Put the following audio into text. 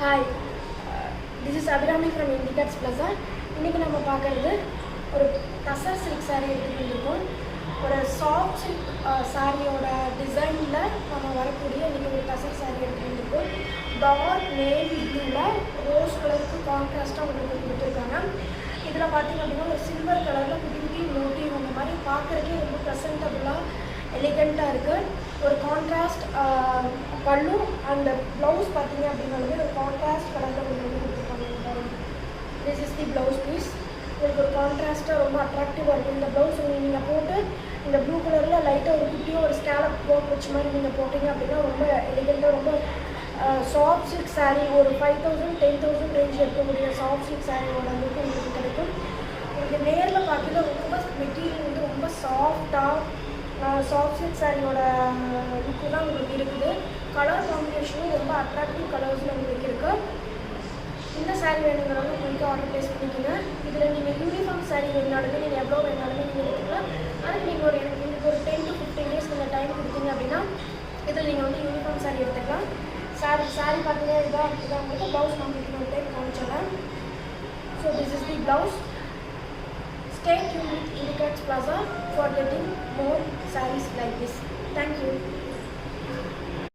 Hi, this is Abhirami from Indicats Plaza. இன்னைக்கு நம்ம பார்க்குறது ஒரு டசர் சில்க் சாரீ எடுத்துகிட்டு வந்திருக்கோம். ஒரு சாஃப்ட் சில்க் சாரியோட டிசைனில் நம்ம வரக்கூடிய இன்றைக்கி ஒரு டசர் சாரீ எடுத்துகிட்டு வந்திருக்கோம். டார்க் நேவி ப்ளூவில் ரோஸ் கலருக்கு கான்ட்ராஸ்ட்டாக உங்களுக்கு கொடுத்துருக்காங்க. இதில் பார்த்திங்க அப்படின்னா ஒரு சில்வர் கலரில் குட்டி குட்டி மோட்டிவ் அந்த மாதிரி பார்க்குறதுக்கே ரொம்ப ப்ரெசன்டபுளாக எலிகண்ட்டாக இருக்குது. ஒரு கான்ட்ராஸ்ட் பல்லு அந்த ப்ளவுஸ் பார்த்தீங்க அப்படின்னாலுமே ஒரு கான்ட்ராஸ்ட் கலரில் உங்களுக்கு கொடுத்துருக்காங்க. This is the blouse piece. உங்களுக்கு ஒரு கான்ட்ராஸ்ட்டாக ரொம்ப அட்ராக்டிவாக இருக்கும். இந்த ப்ளவுஸ் நீங்கள் போட்டு இந்த ப்ளூ கலரில் லைட்டாக ஒரு குட்டியாக ஒரு ஸ்கேலப் போட் வச்ச மாதிரி நீங்கள் போட்டிங்க அப்படின்னா ரொம்ப எலிகண்ட்டாக ரொம்ப சாஃப்ட் சில்க் சாரீ ஒரு 5,000 10,000 ரேஞ்ச் இருக்கக்கூடிய சாஃப்ட் சில்க் சாரியோட லுக் உங்களுக்கு கிடைக்கும். உங்களுக்கு நேரில் பார்க்கல ரொம்ப மெட்டீரியல் வந்து ரொம்ப சாஃப்டாக சாஃப்ட் சில்க் சாரியோட லுக்கு தான் உங்களுக்கு இருக்குது. கலர் காம்பினேஷனும் ரொம்ப அட்ராக்டிவ் கலர்ஸில் உங்களுக்கு இருக்குது. இந்த சாரீ வேணுங்கிறவங்க உங்களுக்கு ஆர்டர் ப்ளேஸ் பண்ணிக்கோங்க. இதில் நீங்கள் யூனிஃபார்ம் சாரீ வேணாலுமே நீங்கள் எவ்வளோ வேணாலுமே நீங்கள் எடுத்துக்கலாம். அதுக்கு நீங்கள் எனக்கு ஒரு 10 to 15 days நீங்கள் டைம் கொடுத்தீங்க அப்படின்னா இதில் நீங்கள் வந்து யூனிஃபார்ம் சாரீ எடுத்துக்கலாம். சாரீ பார்த்தீங்கன்னா இதான் உங்களுக்கு ப்ளவுஸ் நான் உங்களுக்கு ஒரு டைம் காமிச்சிடறேன். So this is the blouse. Stay tuned with Indicats Plaza for getting more sarees like this. Thank you.